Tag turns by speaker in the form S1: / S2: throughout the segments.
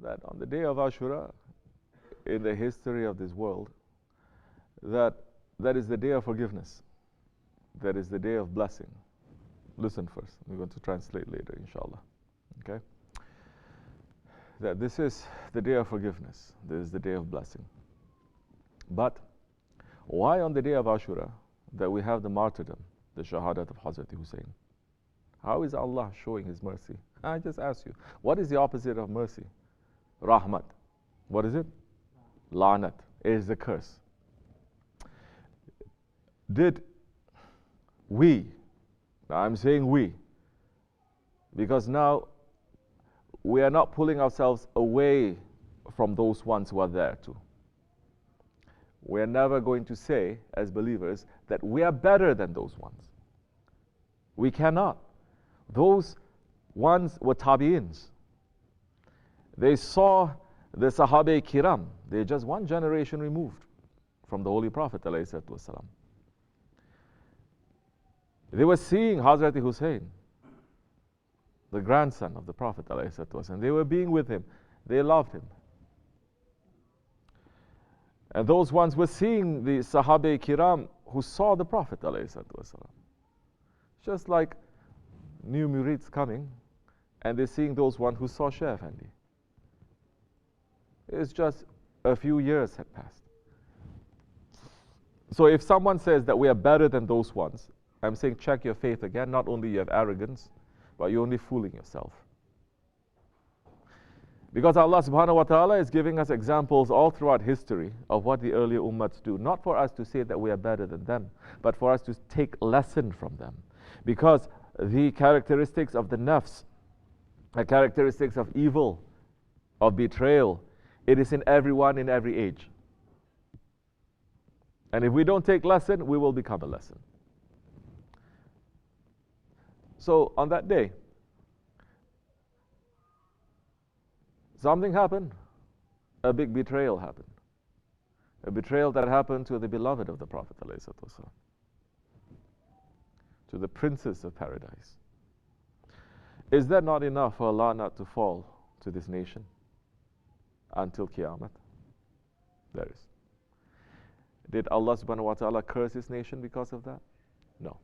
S1: that on the day of Ashura, in the history of this world, that is the day of forgiveness. That is the day of blessing. Listen first. We're going to translate later, inshallah. Okay? That this is the day of forgiveness. This is the day of blessing. But why on the day of Ashura that we have the martyrdom, the shahadat of Hazrat Hussein? How is Allah showing His mercy? I just ask you, what is the opposite of mercy? Rahmat. What is it? Lanat. It is the curse. Did we, now I'm saying we, because now we are not pulling ourselves away from those ones who are there too. We are never going to say, as believers, that we are better than those ones. We cannot. Those ones were tabi'ins. They saw the Sahabe Kiram. They're just one generation removed from the Holy Prophet ﷺ. They were seeing Hazrat Hussein, the grandson of the Prophet ﷺ. They were being with him. They loved him. And those ones were seeing the Sahabe Kiram who saw the Prophet ﷺ. Just like new murids coming and they're seeing those ones who saw Shaykh Efendi. It's just a few years had passed. So if someone says that we are better than those ones, I'm saying check your faith again. Not only you have arrogance, but you're only fooling yourself. Because Allah subhanahu wa ta'ala is giving us examples all throughout history of what the earlier ummahs do. Not for us to say that we are better than them, but for us to take lesson from them. Because the characteristics of the nafs, the characteristics of evil, of betrayal, it is in everyone in every age. And if we don't take lesson, we will become a lesson. So on that day, something happened. A big betrayal happened. A betrayal that happened to the beloved of the Prophet ﷺ, to the princess of paradise. Is that not enough for Allah not to fall to this nation until Qiyamah? There is. Did Allah subhanahu wa ta'ala curse His nation because of that? No.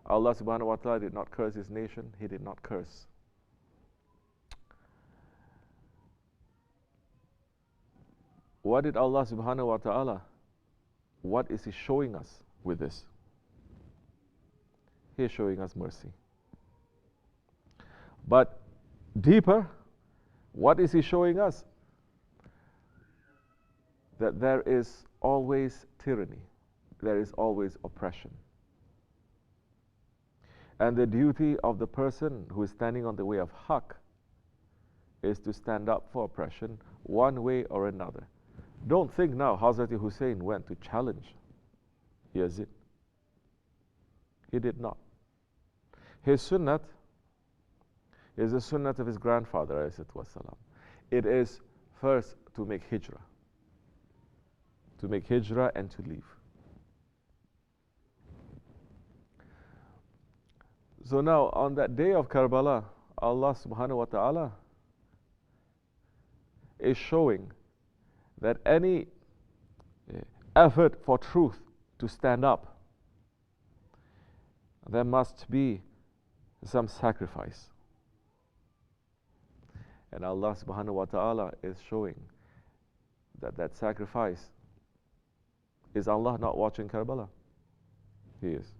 S1: Allah subhanahu wa ta'ala did not curse His nation. He did not curse. What did Allah subhanahu wa ta'ala, what is He showing us with this? He is showing us mercy. But deeper, what is He showing us? That there is always tyranny. There is always oppression. And the duty of the person who is standing on the way of haqq is to stand up for oppression one way or another. Don't think now Hazrat Hussein went to challenge Yazid. He did not. His sunnat is the sunnat of his grandfather ﷺ. It is first to make hijrah. To make hijrah and to leave. So now on that day of Karbala, Allah subhanahu wa ta'ala is showing that any effort for truth to stand up, there must be some sacrifice. And Allah subhanahu wa ta'ala is showing that that sacrifice, is Allah not watching Karbala? He is.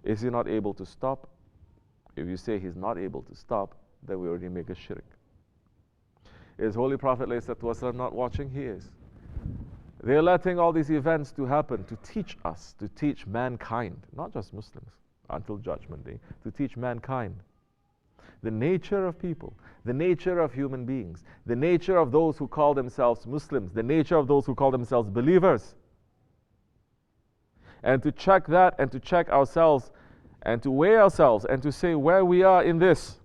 S1: Is He not able to stop? If you say He's not able to stop, then we already make a shirk. Is Holy Prophet ﷺ not watching? He is. They're letting all these events to happen to teach us, to teach mankind, not just Muslims, until Judgment Day, to teach mankind the nature of people, the nature of human beings, the nature of those who call themselves Muslims, the nature of those who call themselves believers. And to check that and to check ourselves and to weigh ourselves and to say where we are in this,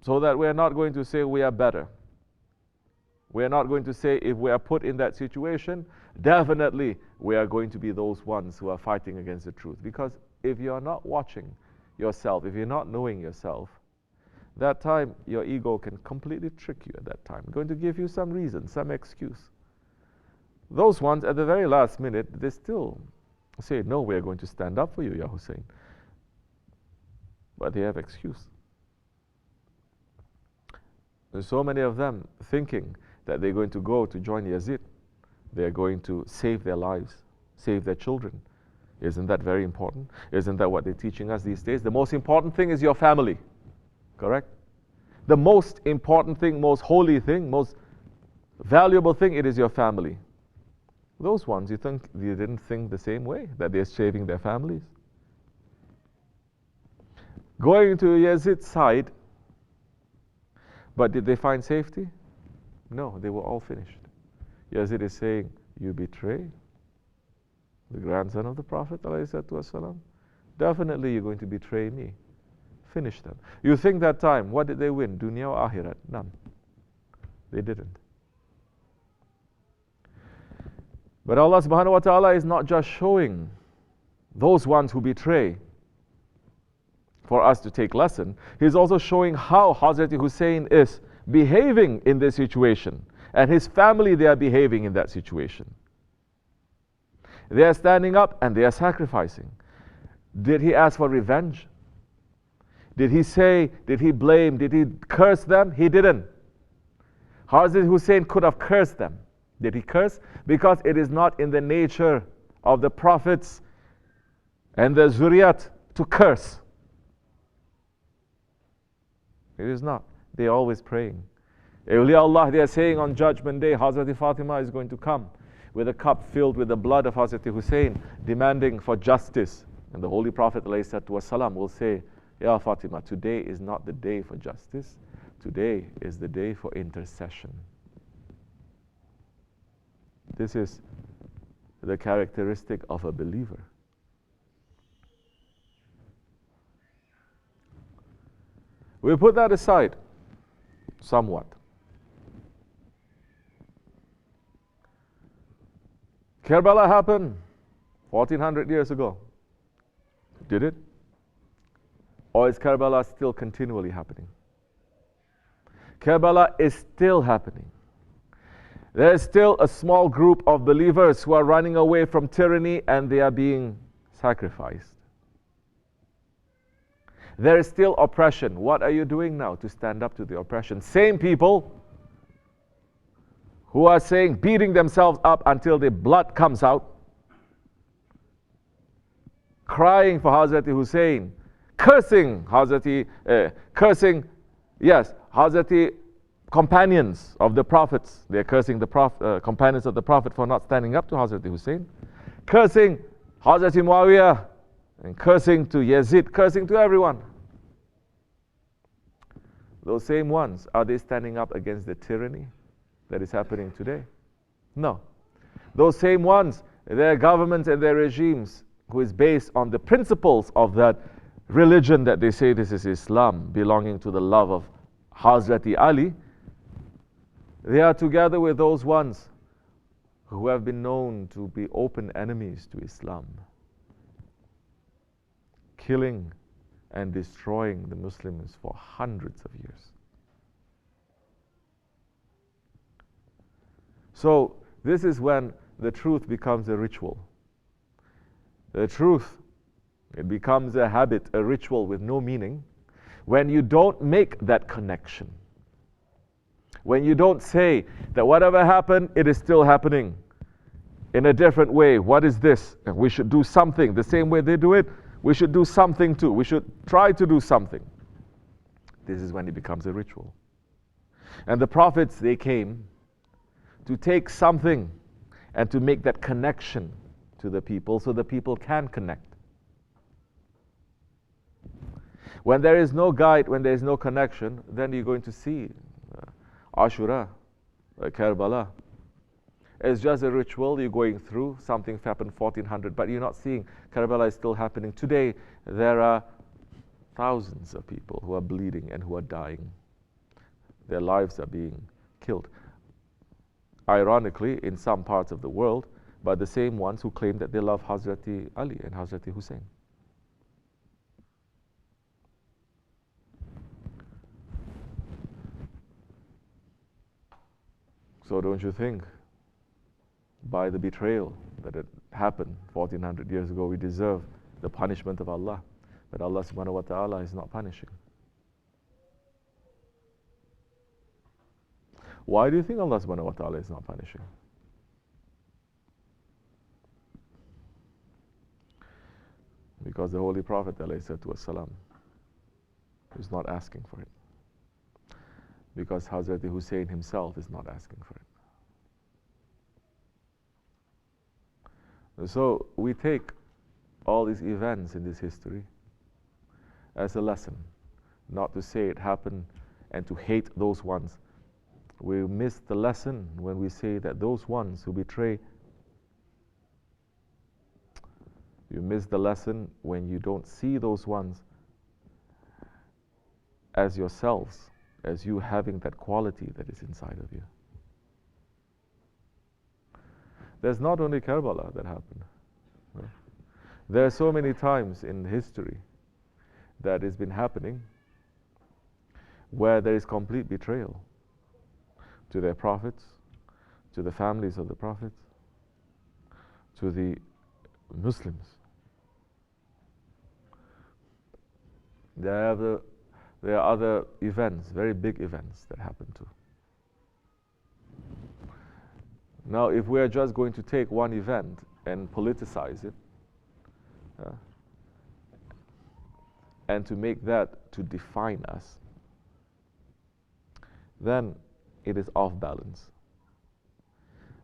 S1: so that we are not going to say we are better. We are not going to say if we are put in that situation, definitely we are going to be those ones who are fighting against the truth. Because if you are not watching yourself, if you're not knowing yourself, That time, your ego can completely trick you at that time. Going to give you some reason, some excuse. Those ones, at the very last minute, they still say, no, we're going to stand up for you, Ya Hussein. But they have excuse. There's so many of them thinking that they're going to go to join Yazid. They're going to save their lives, save their children. Isn't that very important? Isn't that what they're teaching us these days? The most important thing is your family. Correct? The most important thing, most holy thing, most valuable thing, it is your family. Those ones, you didn't think the same way, that they're saving their families? Going to Yazid's side, but did they find safety? No, they were all finished. Yazid is saying, you betray the grandson of the Prophet ﷺ, definitely you're going to betray me. Finish them. You think that time, what did they win? Dunya or Akhirat? None. They didn't. But Allah subhanahu wa ta'ala is not just showing those ones who betray for us to take lesson. He's also showing how Hazrat Hussein is behaving in this situation. And his family, they are behaving in that situation. They are standing up and they are sacrificing. Did he ask for revenge? Did he say, did he blame, did he curse them? He didn't. Hazrat Hussein could have cursed them. Did he curse? Because it is not in the nature of the prophets and the zuriyat to curse. It is not. They are always praying. Awliya Allah, they are saying on Judgment Day, Hazrat Fatima is going to come with a cup filled with the blood of Hazrat Hussein, demanding for justice. And the Holy Prophet ﷺ will say, Ya Fatima, today is not the day for justice. Today is the day for intercession. This is the characteristic of a believer. We put that aside somewhat. Karbala happened 1400 years ago. Did it? Or is Karbala still continually happening? Karbala is still happening. There is still a small group of believers who are running away from tyranny and they are being sacrificed. There is still oppression. What are you doing now to stand up to the oppression? Same people who are saying, beating themselves up until the blood comes out, crying for Hazrat Hussein, cursing Hazrat companions of the prophets. They are cursing the companions of the Prophet for not standing up to Hazrat Hussein, cursing Hazrat Muawiyah, and cursing to Yazid, cursing to everyone. Those same ones, are they standing up against the tyranny that is happening today? No. Those same ones, their governments and their regimes, who is based on the principles of that religion that they say this is Islam, belonging to the love of Hazrat Ali, they are together with those ones who have been known to be open enemies to Islam, killing and destroying the Muslims for hundreds of years. So this is when the truth becomes a ritual. The truth, it becomes a habit, a ritual with no meaning, when you don't make that connection. When you don't say that whatever happened, it is still happening in a different way. What is this? And we should do something. The same way they do it, we should do something too. We should try to do something. This is when it becomes a ritual. And the prophets, they came to take something and to make that connection to the people so the people can connect. When there is no guide, when there is no connection, then you're going to see Ashura, Karbala. It's just a ritual you're going through. Something happened 1400, but you're not seeing Karbala is still happening. Today, there are thousands of people who are bleeding and who are dying. Their lives are being killed. Ironically, in some parts of the world, by the same ones who claim that they love Hazrat Ali and Hazrat Hussein. So don't you think, by the betrayal that had happened 1400 years ago, we deserve the punishment of Allah? But Allah subhanahu wa ta'ala is not punishing. Why do you think Allah subhanahu wa ta'ala is not punishing? Because the Holy Prophet ﷺ is not asking for it. Because Hazrat Hussein himself is not asking for it. So we take all these events in this history as a lesson, not to say it happened and to hate those ones. We miss the lesson when we say that those ones who betray. You miss the lesson when you don't see those ones as yourselves, as you having that quality that is inside of you. There's not only Karbala that happened. Right? There are so many times in history that has been happening where there is complete betrayal to their prophets, to the families of the prophets, to the Muslims. There are other events, very big events that happen too. Now, if we are just going to take one event and politicize it, and to make that to define us, then it is off balance.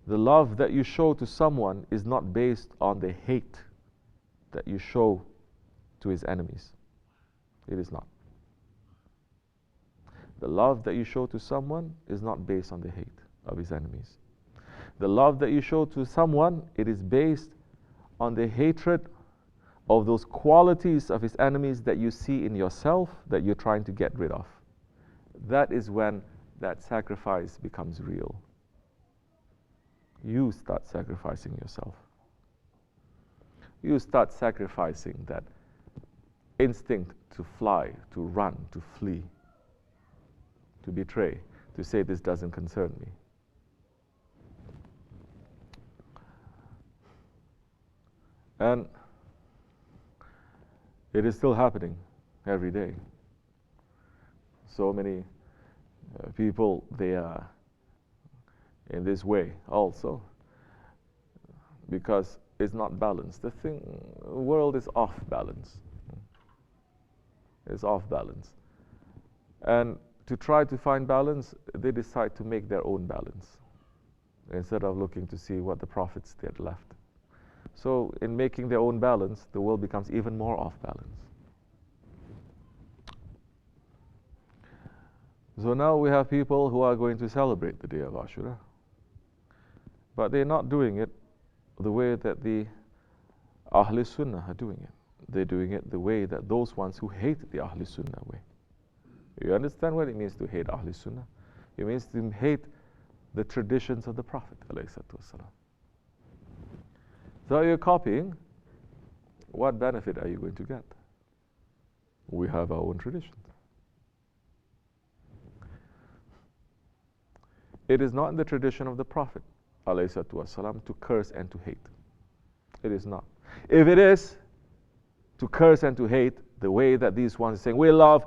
S1: The love that you show to someone is not based on the hate that you show to his enemies. It is not. The love that you show to someone is not based on the hate of his enemies. The love that you show to someone, it is based on the hatred of those qualities of his enemies that you see in yourself that you're trying to get rid of. That is when that sacrifice becomes real. You start sacrificing yourself. You start sacrificing that instinct to fly, to run, to flee, to betray, to say this doesn't concern me. And it is still happening every day. So many people, they are in this way also, because it's not balanced. The world is off balance. It's off balance. And to try to find balance, they decide to make their own balance instead of looking to see what the prophets did left. So in making their own balance, the world becomes even more off balance. So now we have people who are going to celebrate the day of Ashura, but they're not doing it the way that the Ahl Sunnah are doing it. They're doing it the way that those ones who hate the Ahl Sunnah way. You understand what it means to hate Ahl Sunnah? It means to hate the traditions of the Prophet ﷺ. So you're copying, what benefit are you going to get? We have our own traditions. It is not in the tradition of the Prophet ﷺ to curse and to hate. It is not. If it is to curse and to hate, the way that these ones are saying, we love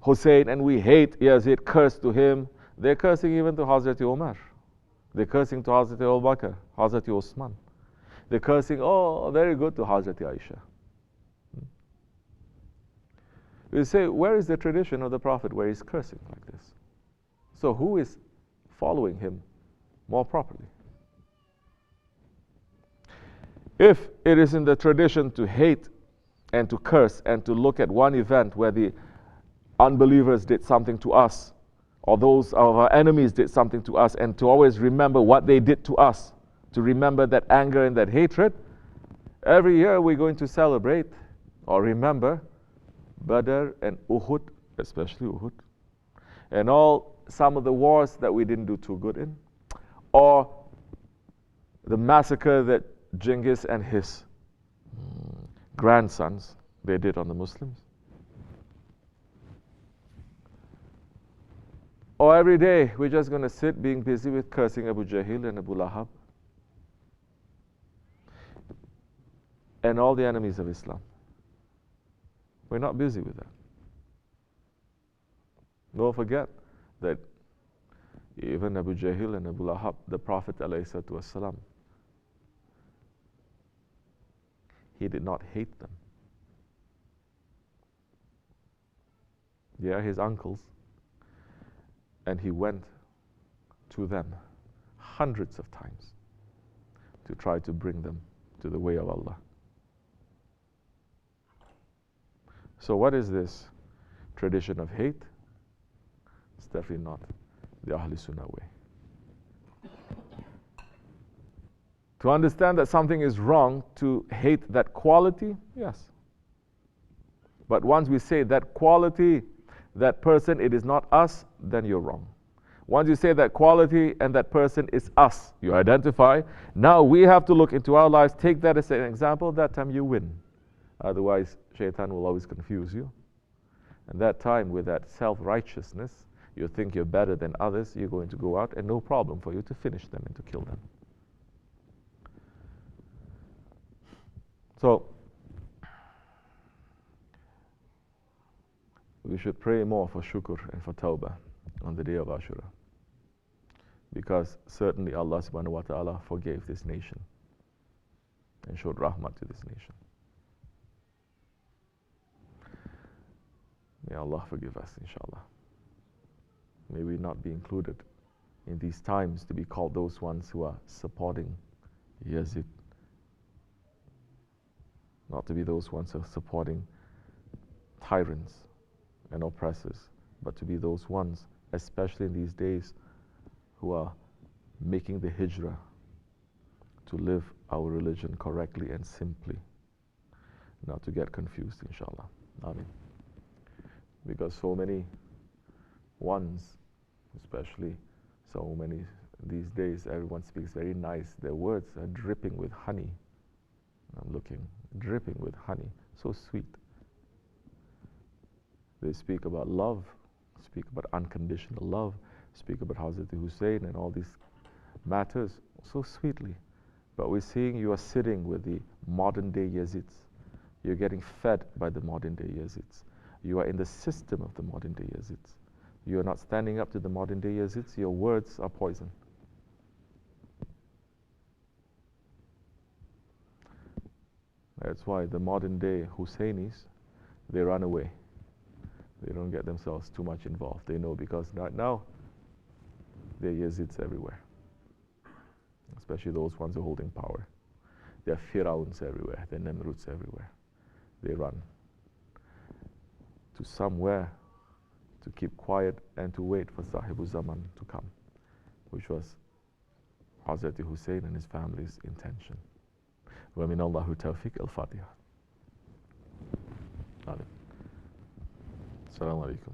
S1: Hussein and we hate Yazid, curse to him, they're cursing even to Hazrat Umar. They're cursing to Hazrat Abu Bakr, Hazrat Osman. They're cursing, oh, very good, to Hazrat Aisha. You say, where is the tradition of the Prophet where he's cursing like this? So who is following him more properly? If it is in the tradition to hate and to curse and to look at one event where the unbelievers did something to us, or those of our enemies did something to us, and to always remember what they did to us, to remember that anger and that hatred, every year we're going to celebrate or remember Badr and Uhud, especially Uhud, and some of the wars that we didn't do too good in, or the massacre that Genghis and his grandsons, they did on the Muslims. Or every day we're just going to sit being busy with cursing Abu Jahil and Abu Lahab and all the enemies of Islam. We're not busy with that. Don't forget that even Abu Jahil and Abu Lahab, the Prophet ﷺ, he did not hate them. They are his uncles. And he went to them hundreds of times to try to bring them to the way of Allah. So what is this tradition of hate? It's definitely not the Ahl Sunnah way. To understand that something is wrong, to hate that quality, yes. But once we say that quality, that person, it is not us, then you're wrong. Once you say that quality and that person is us, you identify. Now we have to look into our lives, take that as an example, that time you win. Otherwise, shaitan will always confuse you. And that time, with that self-righteousness, you think you're better than others, you're going to go out and no problem for you to finish them and to kill them. So, we should pray more for shukr and for tawbah on the day of Ashura. Because certainly Allah subhanahu wa ta'ala forgave this nation and showed rahmat to this nation. May Allah forgive us, inshallah. May we not be included in these times to be called those ones who are supporting Yazid. Not to be those ones who are supporting tyrants and oppressors, but to be those ones, especially in these days, who are making the hijrah to live our religion correctly and simply, not to get confused, inshallah. Ameen. Because so many ones, especially so many these days, everyone speaks very nice. Their words are dripping with honey. I'm looking, dripping with honey, so sweet. They speak about love, speak about unconditional love, speak about Hazrat Hussein and all these matters so sweetly. But we're seeing you are sitting with the modern day Yazids. You're getting fed by the modern day Yazids. You are in the system of the modern day Yazids. You are not standing up to the modern day Yazids. Your words are poison. That's why the modern day Husseinis, they run away. They don't get themselves too much involved. They know because right now, there are Yazids everywhere. Especially those ones who are holding power. There are Firauns everywhere. There are Nemruds everywhere. They run to somewhere to keep quiet and to wait for Sahibul-Zaman to come, which was Hazrat Hussein and his family's intention. وَمِنَ اللَّهُ تَوْفِيقِ الْفَاتِحَةِ. Assalamu alaikum.